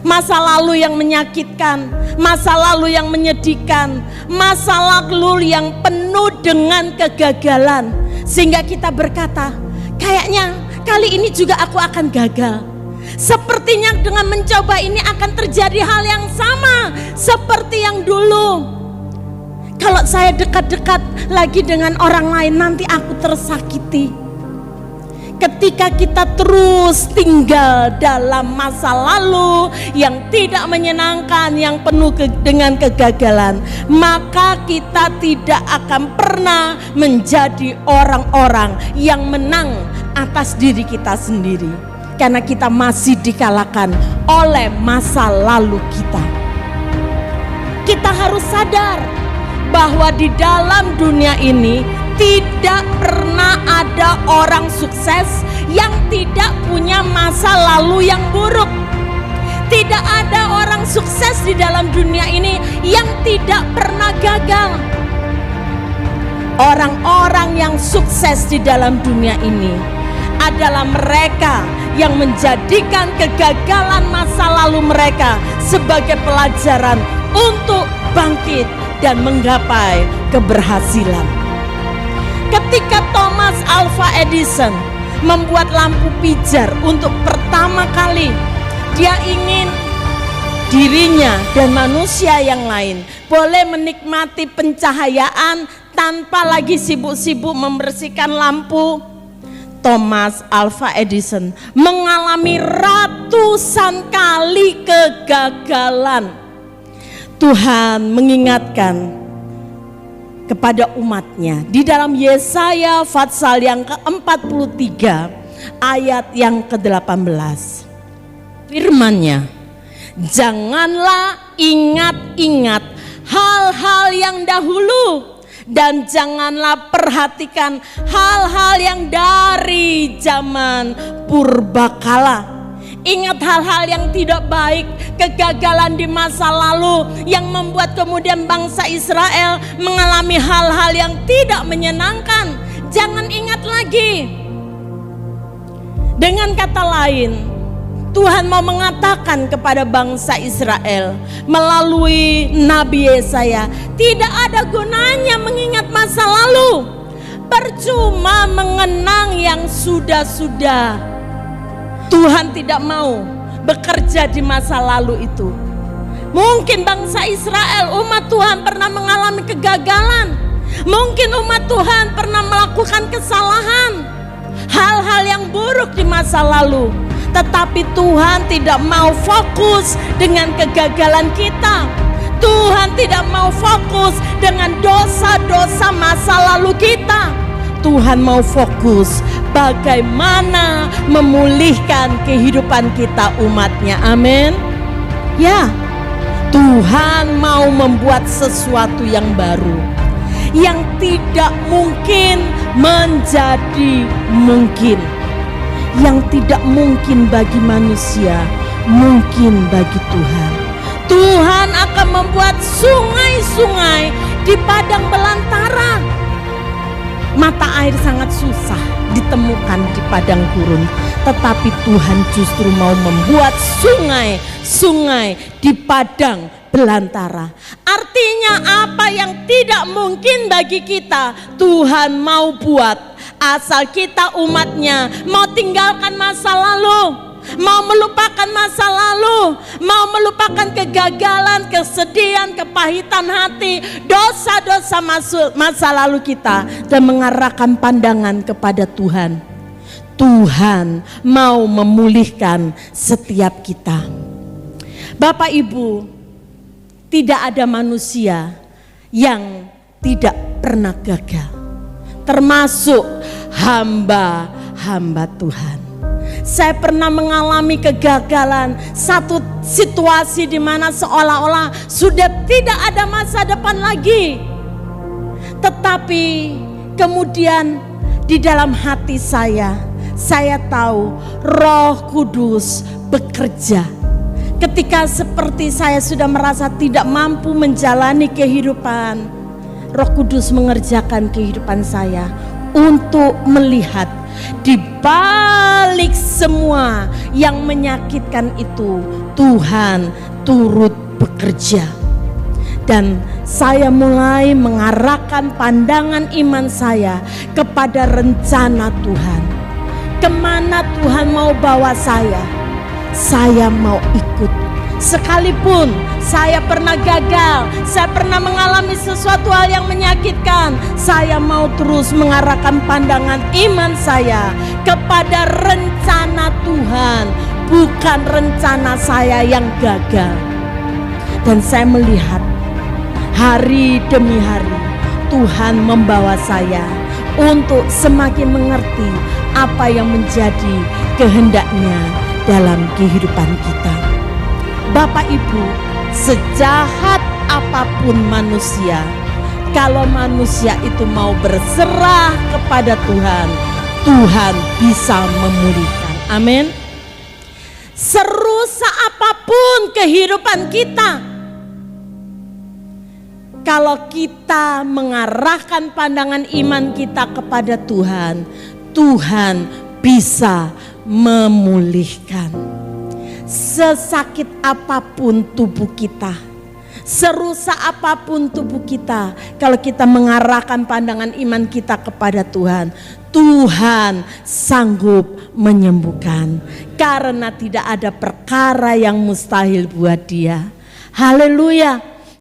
masa lalu yang menyakitkan, masa lalu yang menyedihkan, masa lalu yang penuh dengan kegagalan, sehingga kita berkata, kayaknya kali ini juga aku akan gagal. Sepertinya dengan mencoba ini akan terjadi hal yang sama seperti yang dulu. Kalau saya dekat-dekat lagi dengan orang lain, nanti aku tersakiti. Ketika kita terus tinggal dalam masa lalu yang tidak menyenangkan, yang penuh dengan kegagalan, maka kita tidak akan pernah menjadi orang-orang yang menang atas diri kita sendiri. Karena kita masih dikalahkan oleh masa lalu kita. Kita harus sadar bahwa di dalam dunia ini tidak pernah ada orang sukses yang tidak punya masa lalu yang buruk. Tidak ada orang sukses di dalam dunia ini yang tidak pernah gagal. Orang-orang yang sukses di dalam dunia ini adalah mereka yang menjadikan kegagalan masa lalu mereka sebagai pelajaran untuk bangkit dan menggapai keberhasilan. Ketika Thomas Alva Edison membuat lampu pijar untuk pertama kali, dia ingin dirinya dan manusia yang lain boleh menikmati pencahayaan tanpa lagi sibuk-sibuk membersihkan lampu. Thomas Alva Edison mengalami ratusan kali kegagalan. Tuhan mengingatkan kepada umatnya di dalam Yesaya pasal yang ke-43 ayat yang ke-18. Firman-Nya, janganlah ingat-ingat hal-hal yang dahulu, dan janganlah perhatikan hal-hal yang dari zaman purbakala. Ingat hal-hal yang tidak baik, kegagalan di masa lalu yang membuat kemudian bangsa Israel mengalami hal-hal yang tidak menyenangkan. Jangan ingat lagi. Dengan kata lain, Tuhan mau mengatakan kepada bangsa Israel melalui Nabi Yesaya, tidak ada gunanya mengingat masa lalu. Percuma mengenang yang sudah-sudah. Tuhan tidak mau bekerja di masa lalu itu. Mungkin bangsa Israel, umat Tuhan, pernah mengalami kegagalan. Mungkin umat Tuhan pernah melakukan kesalahan, hal-hal yang buruk di masa lalu. Tetapi Tuhan tidak mau fokus dengan kegagalan kita. Tuhan tidak mau fokus dengan dosa-dosa masa lalu kita. Tuhan mau fokus bagaimana memulihkan kehidupan kita, umatnya. Amin. Ya, Tuhan mau membuat sesuatu yang baru, yang tidak mungkin menjadi mungkin. Yang tidak mungkin bagi manusia, mungkin bagi Tuhan. Tuhan akan membuat sungai-sungai di padang belantara. Mata air sangat susah ditemukan di padang gurun, tetapi Tuhan justru mau membuat sungai-sungai di padang belantara. Artinya apa yang tidak mungkin bagi kita, Tuhan mau buat. Asal kita umatnya mau tinggalkan masa lalu, mau melupakan masa lalu, mau melupakan kegagalan, kesedihan, kepahitan hati, dosa-dosa masa lalu kita, dan mengarahkan pandangan kepada Tuhan. Tuhan mau memulihkan setiap kita. Bapak Ibu, tidak ada manusia yang tidak pernah gagal, termasuk hamba-hamba Tuhan. Saya pernah mengalami kegagalan, satu situasi di mana seolah-olah sudah tidak ada masa depan lagi. Tetapi kemudian di dalam hati saya tahu Roh Kudus bekerja. Ketika seperti saya sudah merasa tidak mampu menjalani kehidupan, Roh Kudus mengerjakan kehidupan saya untuk melihat di balik semua yang menyakitkan itu, Tuhan turut bekerja. Dan saya mulai mengarahkan pandangan iman saya kepada rencana Tuhan. Kemana Tuhan mau bawa saya mau ikut. Sekalipun saya pernah gagal, saya pernah mengalami sesuatu hal yang menyakitkan, saya mau terus mengarahkan pandangan iman saya kepada rencana Tuhan, bukan rencana saya yang gagal. Dan saya melihat hari demi hari Tuhan membawa saya untuk semakin mengerti apa yang menjadi kehendaknya dalam kehidupan kita. Bapak Ibu, sejahat apapun manusia, kalau manusia itu mau berserah kepada Tuhan, Tuhan bisa memulihkan. Amin. Serusak apapun kehidupan kita, kalau kita mengarahkan pandangan iman kita kepada Tuhan, Tuhan bisa memulihkan. Sesakit apapun tubuh kita, serusak apapun tubuh kita, kalau kita mengarahkan pandangan iman kita kepada Tuhan, Tuhan sanggup menyembuhkan. Karena tidak ada perkara yang mustahil buat Dia. Haleluya.